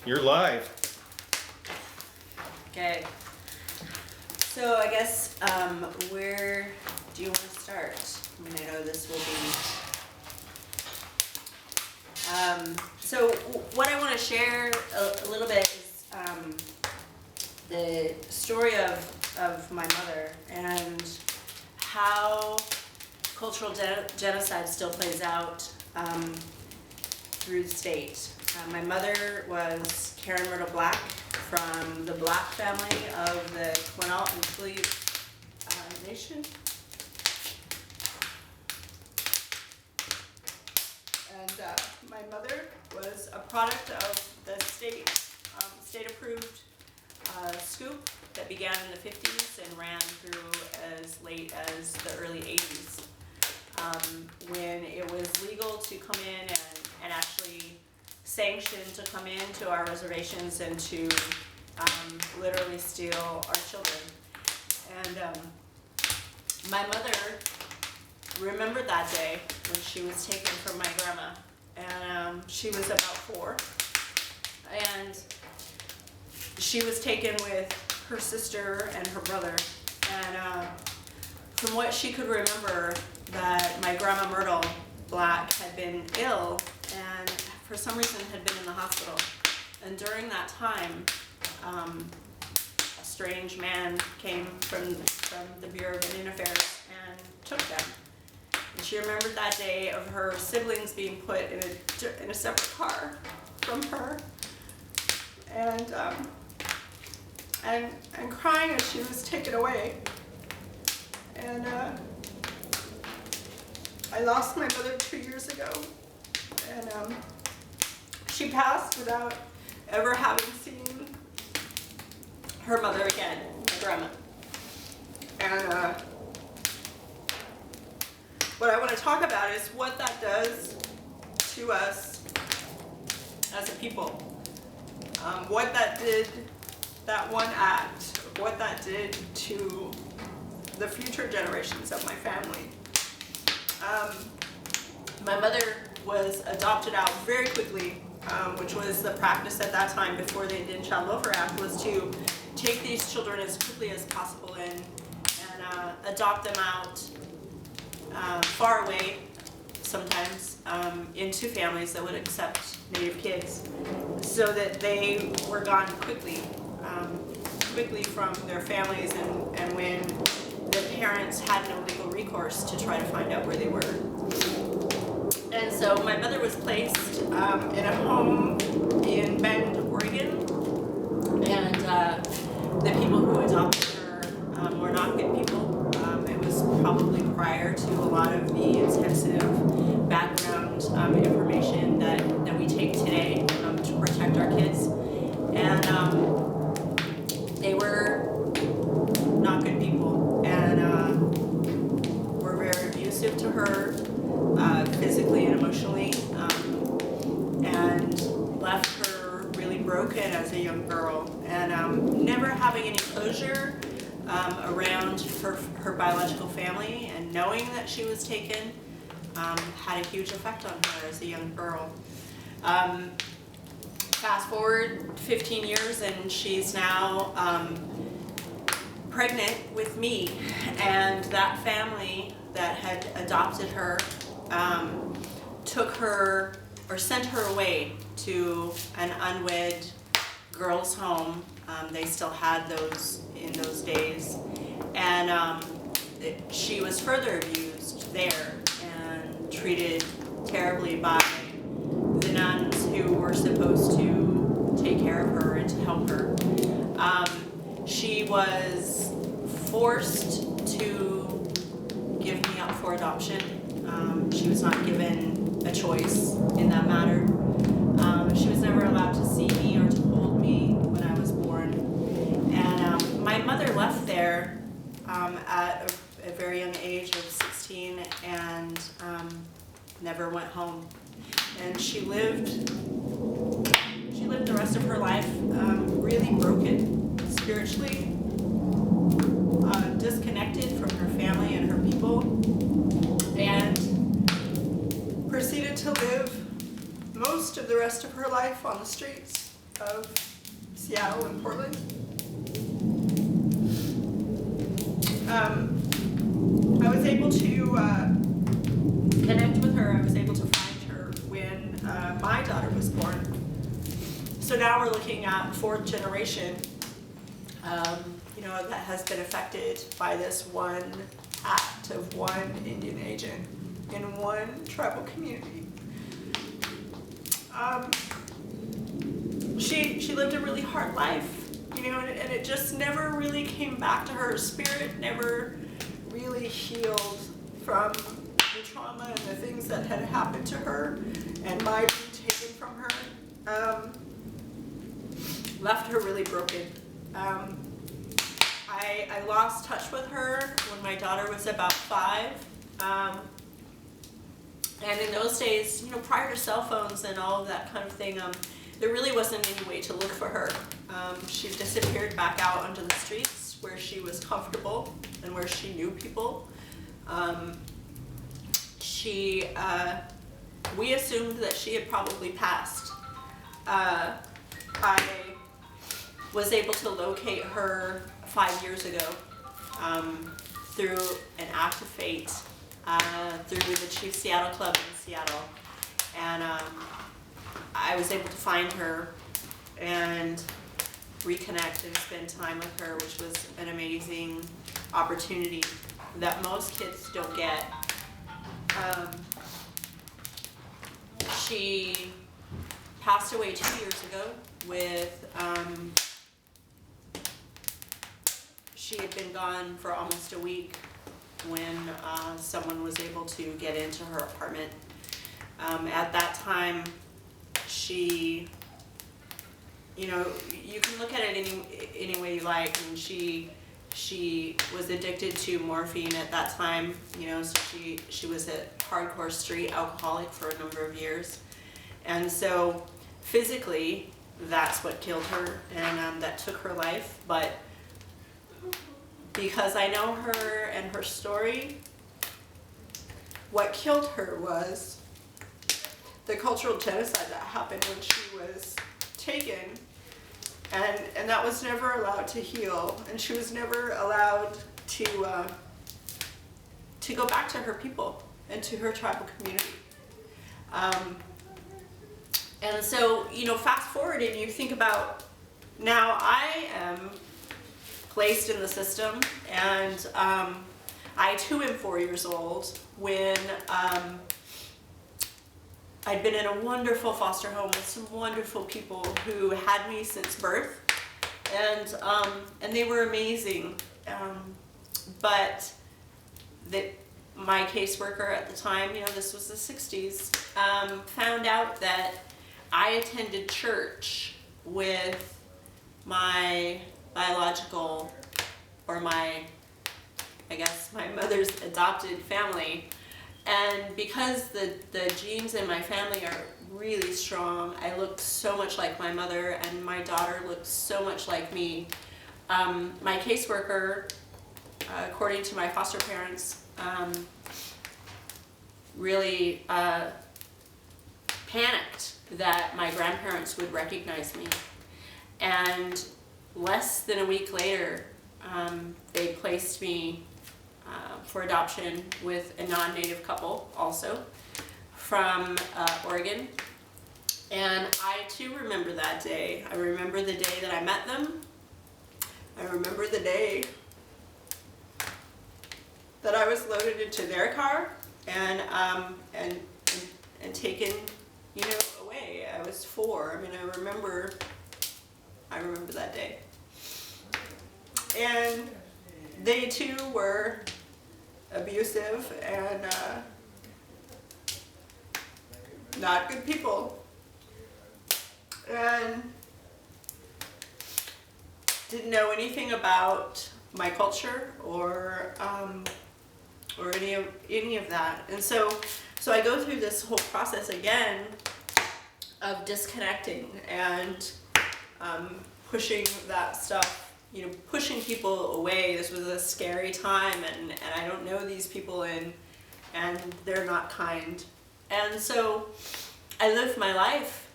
You're live. Okay. So I guess, where do you want to start? I mean, I know this will be. So what I want to share a little bit is the story of my mother and how cultural genocide still plays out through the state. My mother was Karen Myrtle Black from the Black family of the Quinault and Tule Nation. And my mother was a product of the state-approved scoop that began in the 50s and ran through as late as the early 80s, when it was legal to come in and actually sanctioned to come into our reservations and to literally steal our children. And my mother remembered that day when she was taken from my grandma, and she was about 4, and she was taken with her sister and her brother. And from what she could remember, that my grandma Myrtle Black had been ill and for some reason had been in the hospital. And during that time, a strange man came from the Bureau of Indian Affairs and took them. And she remembered that day of her siblings being put in a separate car from her, and crying as she was taken away. And I lost my mother 2 years ago, and she passed without ever having seen her mother again, my grandma. And what I want to talk about is what that does to us as a people. What that did, that one act, what that did to the future generations of my family. My mother was adopted out very quickly, which was the practice at that time before the Indian Child Welfare Act, was to take these children as quickly as possible and adopt them out far away, sometimes, into families that would accept Native kids, so that they were gone quickly from their families, and when the parents had no legal recourse to try to find out where they were. And so my mother was placed in a home in Bend, Oregon, and the people who adopted her were not good people. It was probably prior to a lot of the intensive background information that we take today to protect our kids. And they were not good people, and were very abusive to her, physically and emotionally, and left her really broken as a young girl, and never having any closure around her biological family, and knowing that she was taken had a huge effect on her as a young girl. Fast forward 15 years, and she's now pregnant with me, and that family that had adopted her took her, or sent her away to an unwed girls' home. They still had those in those days, and she was further abused there and treated terribly by the nuns who were supposed to take care of her and to help her. She was forced to give me up for adoption. She was not given a choice in that matter. She was never allowed to see me or to hold me when I was born. And my mother left there at a very young age of 16 and never went home. And she lived the rest of her life really broken, spiritually, disconnected from her family and her people, and proceeded to live most of the rest of her life on the streets. of Seattle and Portland. I was able to connect with her. I was able to find her when my daughter was born. So now we're looking at fourth generation, that has been affected by this one act of one Indian agent in one tribal community. She lived a really hard life, and it just never really came back to her. Spirit never really healed from the trauma and the things that had happened to her, and my being taken from her left her really broken. I lost touch with her when my daughter was about 5. And in those days, prior to cell phones and all of that kind of thing, there really wasn't any way to look for her. She disappeared back out onto the streets where she was comfortable and where she knew people. We assumed that she had probably passed. I was able to locate her 5 years ago through an act of fate, through the Chief Seattle Club in Seattle. And I was able to find her and reconnect and spend time with her, which was an amazing opportunity that most kids don't get. She passed away 2 years ago with, she had been gone for almost a week when someone was able to get into her apartment. At that time, she, you can look at it any way you like, and she was addicted to morphine at that time, so she was a hardcore street alcoholic for a number of years. And so physically, that's what killed her, and that took her life. But because I know her and her story, what killed her was the cultural genocide that happened when she was taken, and that was never allowed to heal, and she was never allowed to go back to her people and to her tribal community. And so, fast forward and you think about, now I am placed in the system, and I too am 4 years old when I'd been in a wonderful foster home with some wonderful people who had me since birth, and they were amazing. But my caseworker at the time, this was the 60s, found out that I attended church with my biological, or my mother's adopted family. And because the genes in my family are really strong, I looked so much like my mother, and my daughter looked so much like me. My caseworker, according to my foster parents, really panicked that my grandparents would recognize me. And less than a week later, they placed me for adoption with a non-native couple also from Oregon. And I too remember that day. I remember the day that I met them. I remember the day that I was loaded into their car and taken, away. I was 4. I remember that day. And they too were abusive and not good people, and didn't know anything about my culture or any of that. And so I go through this whole process again of disconnecting and pushing that stuff, pushing people away. This was a scary time, and I don't know these people, and they're not kind. And so I lived my life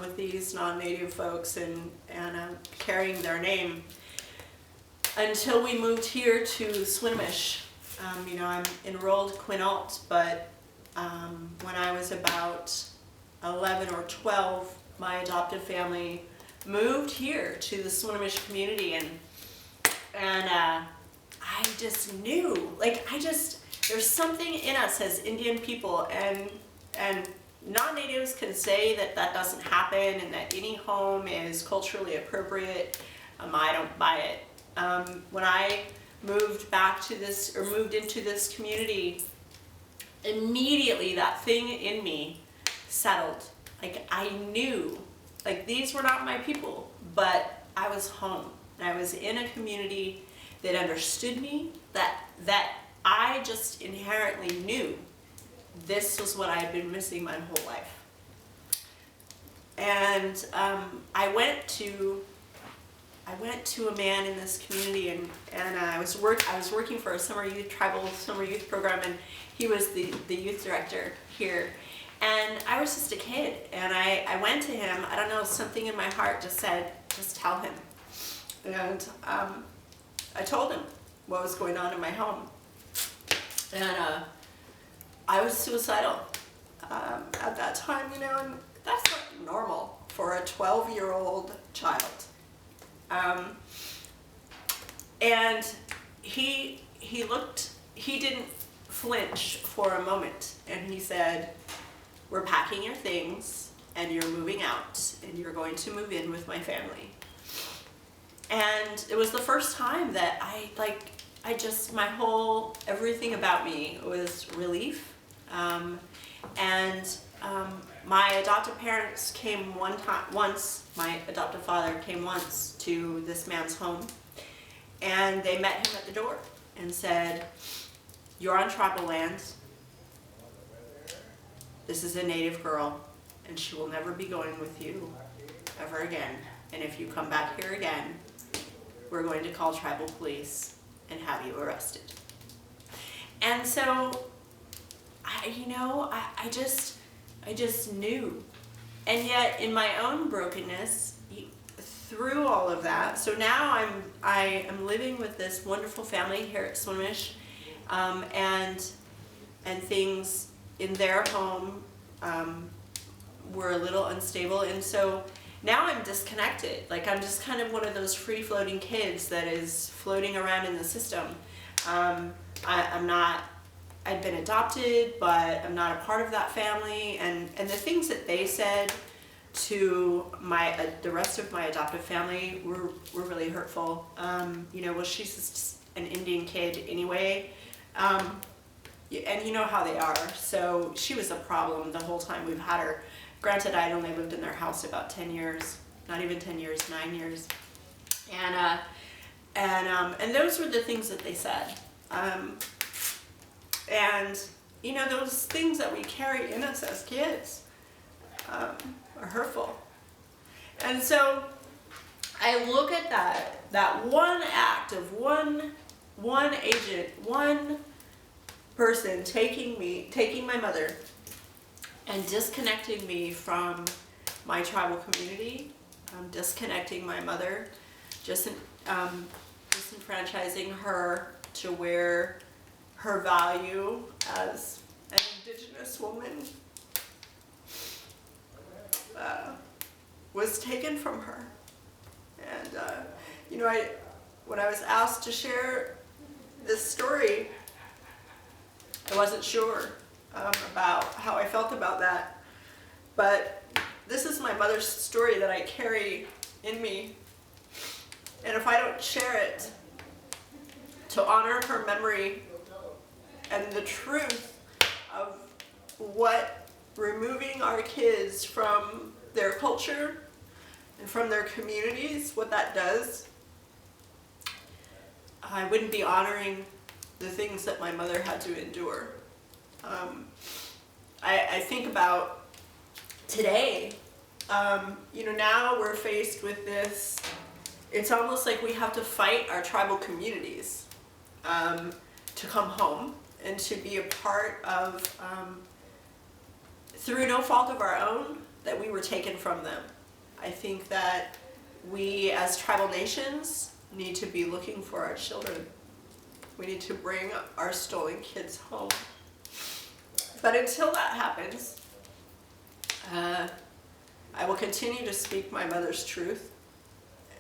with these non-native folks and carrying their name until we moved here to Swinomish. You know, I'm enrolled Quinault, but when I was about 11 or 12, my adoptive family moved here to the Swinomish community, and I just knew, like, there's something in us as Indian people, and non-natives can say that that doesn't happen and that any home is culturally appropriate. I don't buy it. When I moved back to this, or moved into this community, immediately that thing in me settled. Like, I knew, like, these were not my people, but I was home. And I was in a community that understood me, that I just inherently knew this was what I had been missing my whole life. And I went to a man in this community, and I was working for a tribal summer youth program, and he was the youth director here. And I was just a kid, and I went to him. I don't know, something in my heart just said, just tell him. And I told him what was going on in my home. And I was suicidal at that time, you know, and that's not normal for a 12-year-old child. And he didn't flinch for a moment, and he said, we're packing your things and you're moving out and you're going to move in with my family. And it was the first time that everything about me was relief. My adoptive parents came once, my adoptive father came once to this man's home, and they met him at the door and said, you're on tribal lands. This is a native girl, and she will never be going with you ever again. And if you come back here again, we're going to call tribal police and have you arrested. And so, I just knew. And yet, in my own brokenness, through all of that, so now I am living with this wonderful family here at Swinomish, and things in their home were a little unstable, and so now I'm disconnected. Like, I'm just kind of one of those free-floating kids that is floating around in the system. I'd been adopted, but I'm not a part of that family, and the things that they said to the rest of my adoptive family were really hurtful. Well, she's just an Indian kid anyway, and you know how they are. So she was a problem the whole time we've had her. Granted, I'd only lived in their house about 10 years, not even 10 years, 9 years. And those were the things that they said. Those things that we carry in us as kids are hurtful. And so I look at that one act of one agent, one person taking my mother and disconnecting me from my tribal community, disconnecting my mother, disenfranchising her to where her value as an Indigenous woman was taken from her. And when I was asked to share this story, I wasn't sure about how I felt about that, but this is my mother's story that I carry in me, and if I don't share it to honor her memory and the truth of what removing our kids from their culture and from their communities, what that does, I wouldn't be honoring the things that my mother had to endure. I think about today, now we're faced with this, it's almost like we have to fight our tribal communities to come home and to be a part of, through no fault of our own, that we were taken from them. I think that we as tribal nations need to be looking for our children. We need to bring our stolen kids home. But until that happens, I will continue to speak my mother's truth,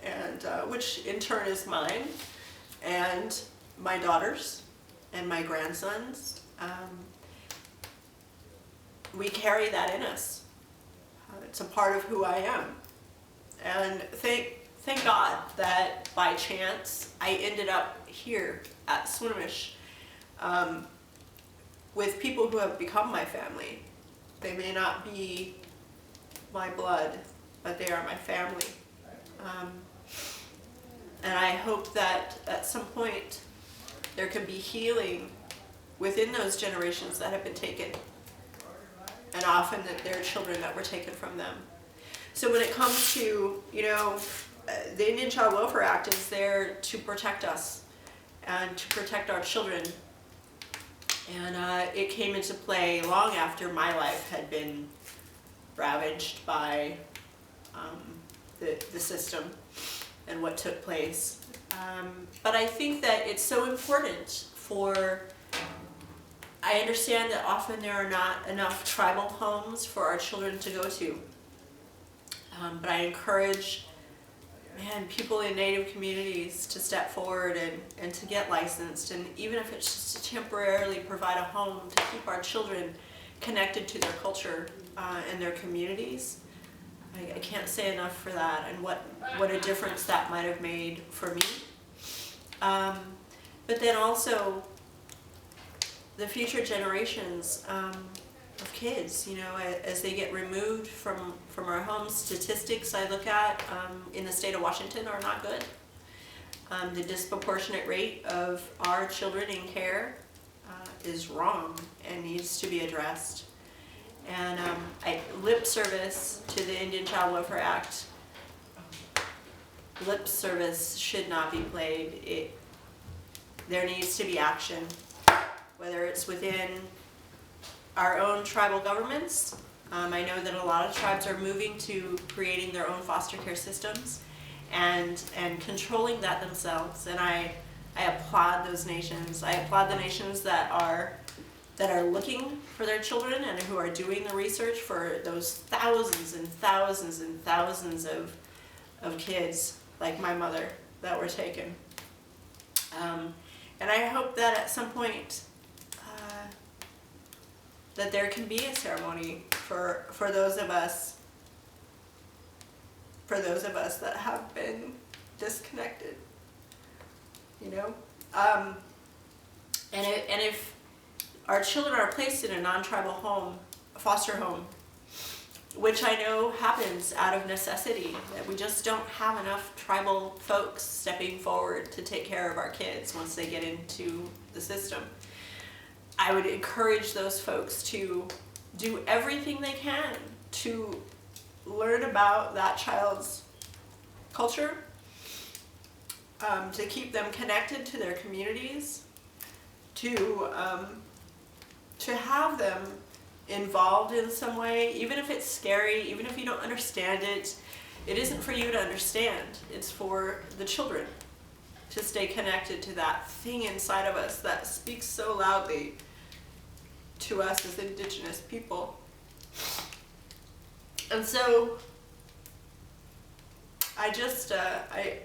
and which in turn is mine and my daughters and my grandsons. We carry that in us. It's a part of who I am. And thank God that by chance I ended up here at Swinomish with people who have become my family. They may not be my blood, but they are my family. And I hope that at some point there can be healing within those generations that have been taken, and often that they're children that were taken from them. So when it comes to, the Indian Child Welfare Act is there to protect us and to protect our children. And it came into play long after my life had been ravaged by the system and what took place. But I think that it's so important I understand that often there are not enough tribal homes for our children to go to. But I encourage, people in Native communities to step forward and to get licensed, and even if it's just to temporarily provide a home to keep our children connected to their culture and their communities. I can't say enough for that, and what a difference that might have made for me. But then also the future generations of kids, as they get removed from our homes. Statistics I look at in the state of Washington are not good. The disproportionate rate of our children in care is wrong and needs to be addressed. And lip service to the Indian Child Welfare Act, lip service should not be played. There needs to be action, whether it's within our own tribal governments. I know that a lot of tribes are moving to creating their own foster care systems and controlling that themselves, and I applaud those nations. I applaud the nations that are looking for their children and who are doing the research for those thousands and thousands and thousands of kids like my mother that were taken. And I hope that at some point that there can be a ceremony for those of us that have been disconnected, and if our children are placed in a non-tribal home, a foster home, which I know happens out of necessity, that we just don't have enough tribal folks stepping forward to take care of our kids once they get into the system. I would encourage those folks to do everything they can to learn about that child's culture, to keep them connected to their communities, to have them involved in some way, even if it's scary, even if you don't understand it. It isn't for you to understand, it's for the children to stay connected to that thing inside of us that speaks so loudly to us as Indigenous people. And so I just I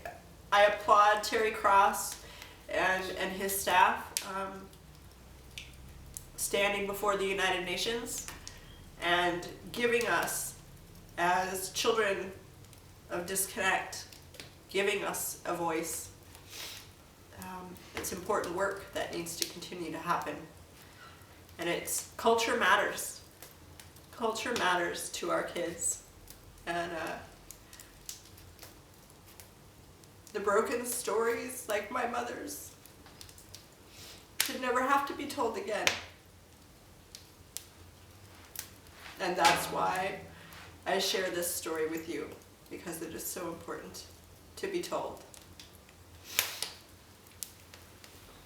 applaud Terry Cross and his staff standing before the United Nations and giving us, as children of disconnect, giving us a voice. It's important work that needs to continue to happen. And culture matters. Culture matters to our kids. And the broken stories like my mother's should never have to be told again. And that's why I share this story with you, because it is so important to be told.